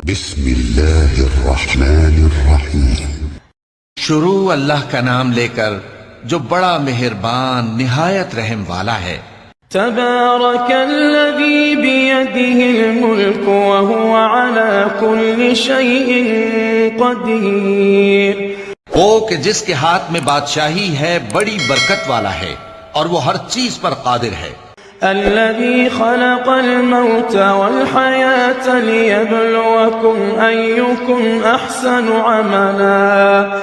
بسم اللہ الرحمن الرحیم۔ شروع اللہ کا نام لے کر جو بڑا مہربان نہایت رحم والا ہے۔ تبارک الذی بیدہ الملک وہو علی کل شیء قدیر۔ وہ کہ جس کے ہاتھ میں بادشاہی ہے بڑی برکت والا ہے اور وہ ہر چیز پر قادر ہے۔ الذي خلق الموت والحياة ليبلوكم أيكم أحسن عملا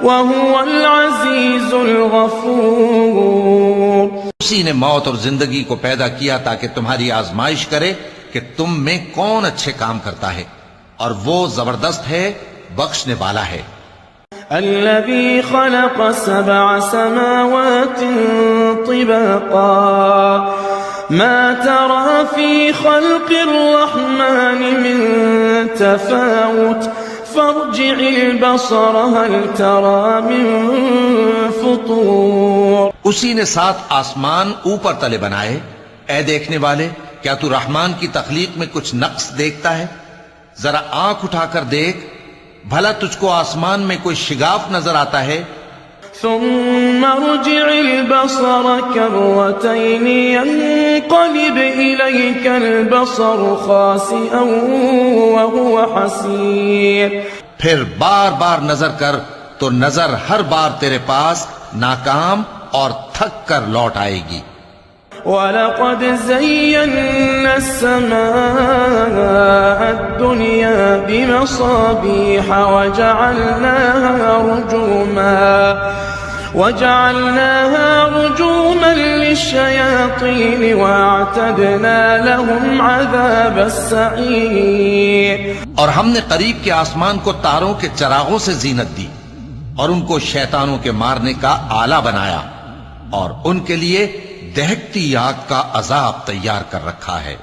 وهو العزيز الغفور۔ اسی نے موت اور زندگی کو پیدا کیا تاکہ تمہاری آزمائش کرے کہ تم میں کون اچھے کام کرتا ہے، اور وہ زبردست ہے، بخشنے والا ہے۔ الذي خلق 7 سماوات طباقا ما ترى في خلق الرحمن من تفاوت فارجع البصر هل ترى من فطور۔ اسی نے 7 آسمان اوپر تلے بنائے۔ اے دیکھنے والے، کیا تو رحمان کی تخلیق میں کچھ نقص دیکھتا ہے؟ ذرا آنکھ اٹھا کر دیکھ، بھلا تجھ کو آسمان میں کوئی شگاف نظر آتا ہے؟ ثم ارجع البصر كرتين ينقلب إليك البصر خاسئا وهو حسير۔ پھر بار بار نظر کر تو نظر ہر بار تیرے پاس ناکام اور تھک کر لوٹ آئے گی۔ وَلَقَدْ زَيَّنَّا السَّمَاءَ الدُّنْيَا بِمَصَابِيحَ وَجَعَلْنَاهَا رُجُومًا لِلشَّيَاطِينِ وَأَعْتَدْنَا لَهُمْ عَذَابَ السَّعِيرِ۔ اور ہم نے قریب کے آسمان کو تاروں کے چراغوں سے زینت دی اور ان کو شیطانوں کے مارنے کا آلہ بنایا، اور ان کے لیے دہکتی آگ کا عذاب تیار کر رکھا ہے۔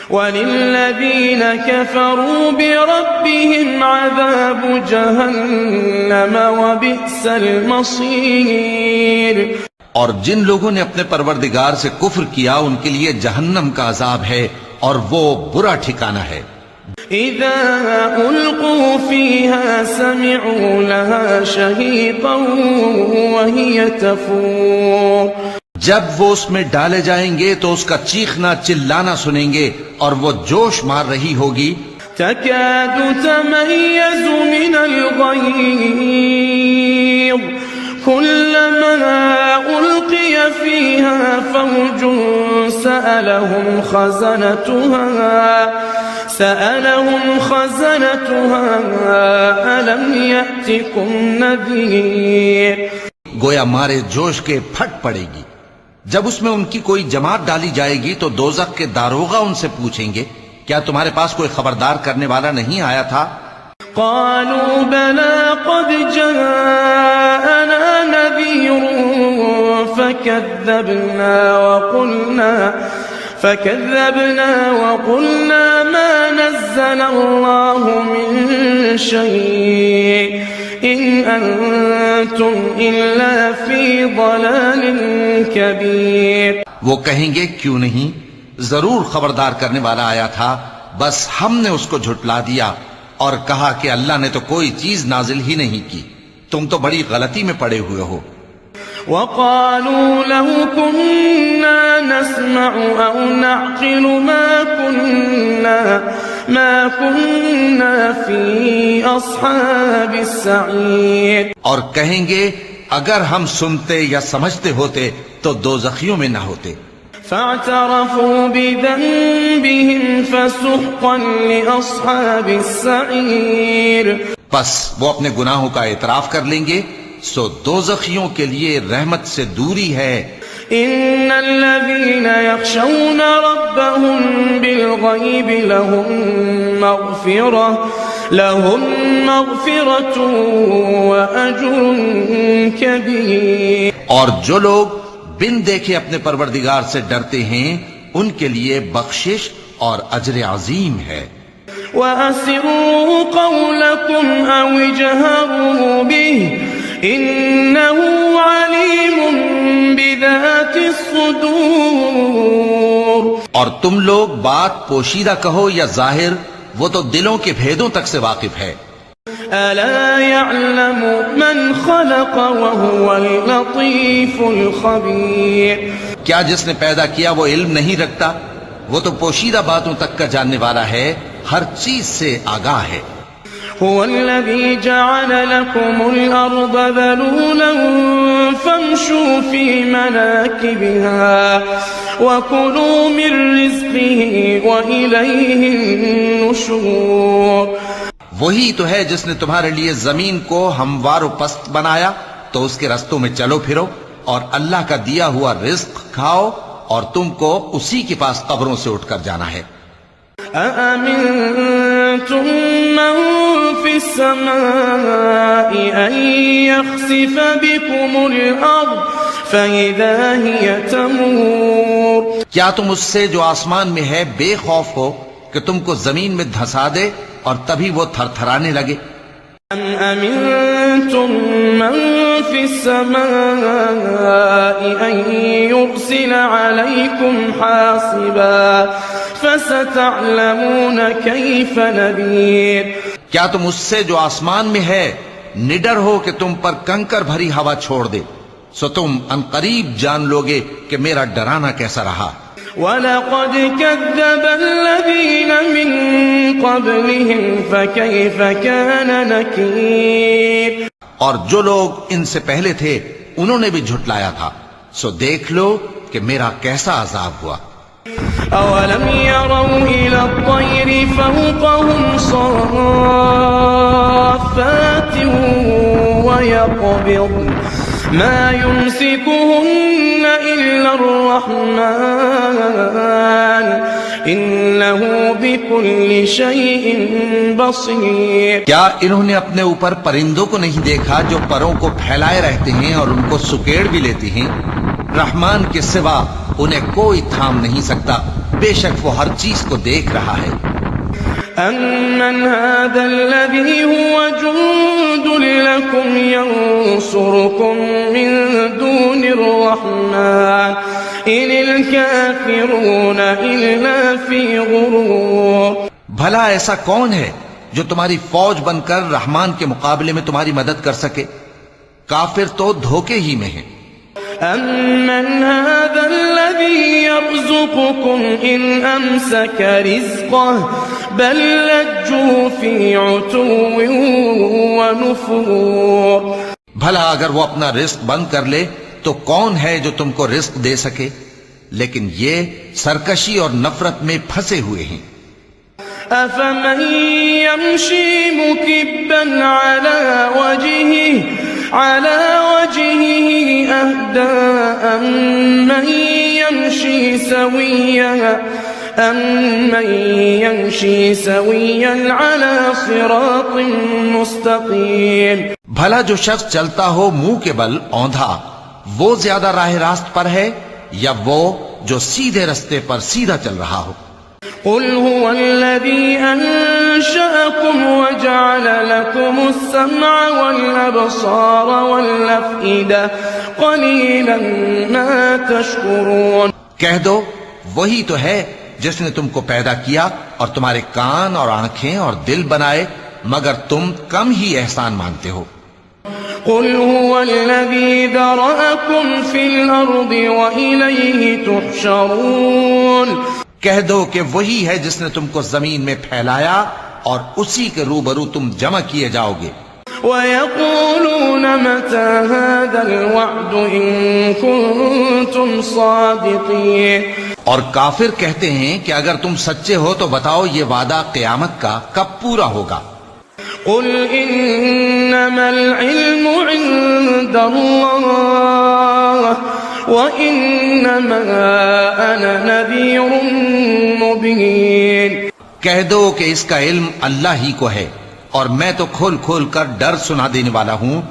وَلِلَّذِينَ كَفَرُوا بِرَبِّهِمْ عَذَابُ جَهَنَّمَ وَبِئْسَ الْمَصِيرُ۔ اور جن لوگوں نے اپنے پروردگار سے کفر کیا ان کے لیے جہنم کا عذاب ہے اور وہ برا ٹھکانہ ہے۔ اذا القوا فيها سمعوا لها شهيقا وهي تفور۔ جب وہ اس میں ڈالے جائیں گے تو اس کا چیخنا چلانا سنیں گے اور وہ جوش مار رہی ہوگی۔ تكاد تميز من الغيظ كلما ألقي فيها فوج سألهم خزنتها ألم يأتكم نذير۔ گویا مارے جوش کے پھٹ پڑے گی۔ جب اس میں ان کی کوئی جماعت ڈالی جائے گی تو دوزخ کے داروغہ ان سے پوچھیں گے، کیا تمہارے پاس کوئی خبردار کرنے والا نہیں آیا تھا؟ قالوا بلى قد جاءنا نذير فكذبنا وقلنا ما نزل الله من شيء إن أنتم إلا في ضلال كبير۔ وہ کہیں گے کیوں نہیں، ضرور خبردار کرنے والا آیا تھا، بس ہم نے اس کو جھٹلا دیا اور کہا کہ اللہ نے تو کوئی چیز نازل ہی نہیں کی، تم تو بڑی غلطی میں پڑے ہوئے ہو۔ وقالوا لو كنا نسمع أو نعقل ما كنا في أصحاب السعير۔ اور کہیں گے اگر ہم سنتے یا سمجھتے ہوتے تو دوزخیوں میں نہ ہوتے۔ فاعترفوا بذنبهم فسحقا لأصحاب السعير۔ بس وہ اپنے گناہوں کا اعتراف کر لیں گے، سو دوزخیوں کے لیے رحمت سے دوری ہے۔ ان الذين يخشون ربهم بالغيب لهم مغفرة واجر كبير۔ اور جو لوگ بن دیکھے اپنے پروردگار سے ڈرتے ہیں ان کے لیے بخشش اور اجر عظیم ہے۔ وَأَسِرُّوا قَوْلَكُمْ أَوْ اجْهَرُوا بِهِ إِنَّهُ عَلِيمٌ بِذَاتِ الصُّدُورِ۔ اور تم لوگ بات پوشیدہ کہو یا ظاہر، وہ تو دلوں کے بھیدوں تک سے واقف ہے۔ ألا يعلم من خلق وهو اللطيف الخبير۔ کیا جس نے پیدا کیا وہ علم نہیں رکھتا؟ وہ تو پوشیدہ باتوں تک کا جاننے والا ہے، ہر چیز سے آگاہ ہے۔ هو الذي جعل لكم الأرض ذلولا فامشوا في مناكبها وكلوا من رزقه وإليه النشور۔ وہی تو ہے جس نے تمہارے لیے زمین کو ہموار و پست بنایا، تو اس کے رستوں میں چلو پھرو اور اللہ کا دیا ہوا رزق کھاؤ، اور تم کو اسی کے پاس قبروں سے اٹھ کر جانا ہے۔ أأمنتم من في السماء أن يخسف بكم الأرض فإذا هي تمور۔ کیا تم اس سے جو آسمان میں ہے بے خوف ہو کہ تم کو زمین میں دھسا دے اور تبھی وہ تھر تھرانے لگے؟ أم أمنتم من في السماء أن يرسل عليكم حاصبا فستعلمون كيف نذير۔ کیا تم اس سے جو آسمان میں ہے نڈر ہو کہ تم پر کنکر بھری ہوا چھوڑ دے؟ سو تم عنقریب جان لوگے کہ میرا ڈرانا کیسا رہا۔ وَلَقَدْ كَذَّبَ الَّذِينَ مِن قَبْلِهِمْ فَكَيْفَ كَانَ نَكِيرٌ۔ اور جو لوگ ان سے پہلے تھے انہوں نے بھی جھٹلایا تھا، سو دیکھ لو کہ میرا کیسا عذاب ہوا۔ أَوَلَمْ يَرَوْا إِلَى الطَّيْرِ فَوْقَهُمْ صَافَّاتٍ وَيَقْبِضْنَ مَا يُمْسِكُهُنَّ إِلَّا الرَّحْمَنُ إِنَّهُ بِكُلِّ شَيْءٍ بَصِيرٌ۔ کیا انہوں نے اپنے اوپر پرندوں کو نہیں دیکھا جو پروں کو پھیلائے رہتے ہیں اور ان کو سکیڑ بھی لیتے ہیں؟ رحمان کے سوا انہیں کوئی تھام نہیں سکتا، بے شک وہ ہر چیز کو دیکھ رہا ہے۔ أَمَّنْ هَذَا الَّذِي هُوَ جُندٌ لَكُمْ يَنصُرُكُم مِّن دُونِ الرَّحْمَنِ إِنِ الْكَافِرُونَ إِلَّا فِي غُرُورٍ۔ بھلا ایسا کون ہے جو تمہاری فوج بن کر رحمان کے مقابلے میں تمہاری مدد کر سکے؟ کافر تو دھوکے ہی میں ہیں۔ أَمَّنْ هَذَا الَّذِي يَرْزُقُكُمْ إِنْ أَمْسَكَ رِزْقَهُ بَلْ لَجُّوا فِي عُتُوٍّ وَنُفُورٍ۔ بھلا اگر وہ اپنا رزق بند کر لے تو کون ہے جو تم کو رزق دے سکے؟ لیکن یہ سرکشی اور نفرت میں پھنسے ہوئے ہیں۔ أَفَمَن يَمْشِي مُكِبًّا عَلَى وجهه أهدى أمن يمشي سويا على صراط مستقيم۔ بھلا جو شخص چلتا ہو منہ کے بل اوندھا، وہ زیادہ راہ راست پر ہے یا وہ جو سیدھے رستے پر سیدھا چل رہا ہو؟ قل هو الذي أنشأكم وجعل لكم السمع والأبصار والأفئدة قليلا ما تشكرون۔ کہہ دو وہی تو ہے جس نے تم کو پیدا کیا اور تمہارے کان اور آنکھیں اور دل بنائے، مگر تم کم ہی احسان مانتے ہو۔ قل هو الذي ذرأكم في الأرض وإليه تحشرون۔ کہہ دو کہ وہی ہے جس نے تم کو زمین میں پھیلایا اور اسی کے روبرو تم جمع کیے جاؤ گے۔ وَيَقُولُونَ مَتَى هَذَا الْوَعْدُ إِن كُنتُمْ صَادِقِينَ۔ اور کافر کہتے ہیں کہ اگر تم سچے ہو تو بتاؤ یہ وعدہ قیامت کا کب پورا ہوگا؟ قُلْ إِنَّمَا الْعِلْمُ عِندَ اللَّهِ وَإِنَّمَا أَنَا نَذِيرٌ مُبِينٌ۔ کہہ دو کہ اس کا علم اللہ ہی کو ہے اور میں تو کھول کھول کر ڈر سنا دینے والا ہوں۔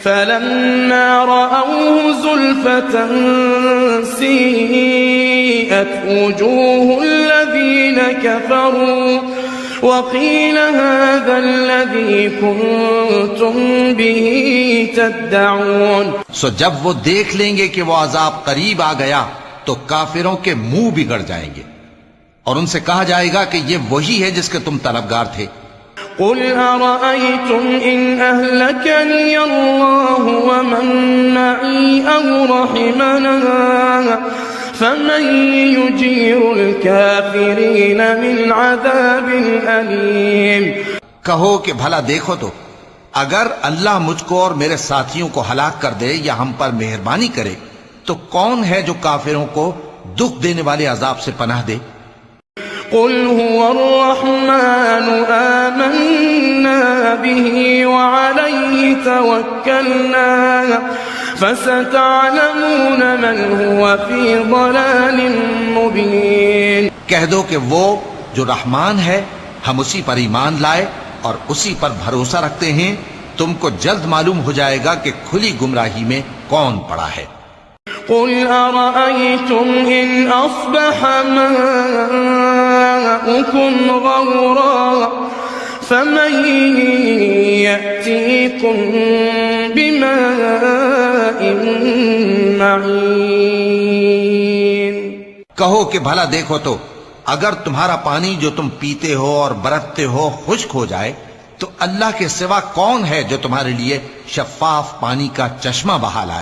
فَلَمَّا رَأَوْهُ زُلْفَةً سِيئَتْ وُجُوهُ الَّذِينَ كَفَرُوا وَقِيلَ هَذَا الَّذِي كُنتُم بِهِ تَدَّعُونَ۔ سو جب وہ دیکھ لیں گے کہ وہ عذاب قریب آ گیا تو کافروں کے منہ بگڑ جائیں گے۔ اور ان سے کہا جائے گا کہ یہ وہی ہے جس کے تم طلبگار تھے۔ قل أرأيتم إن أهلكني الله ومن معي أو رحمنا فمن يجير الكافرين من عذاب أليم۔ کہو کہ بھلا دیکھو تو اگر اللہ مجھ کو اور میرے ساتھیوں کو ہلاک کر دے یا ہم پر مہربانی کرے تو کون ہے جو کافروں کو دکھ دینے والے عذاب سے پناہ دے؟ قل هو الرحمن آمنا به وعليه توكلنا فستعلمون من هو في ضلال مبين۔ کہہ دو کہ وہ جو رحمان ہے ہم اسی پر ایمان لائے اور اسی پر بھروسہ رکھتے ہیں، تم کو جلد معلوم ہو جائے گا کہ کھلی گمراہی میں کون پڑا ہے۔ قل أرأيتم إن أصبح ماؤكم غورا فمن يأتيكم بماء معين۔ کہو کہ بھلا دیکھو تو اگر تمہارا پانی جو تم پیتے ہو اور برتتے ہو خشک ہو جائے تو اللہ کے سوا کون ہے جو تمہارے لیے شفاف پانی کا چشمہ بہا لائے؟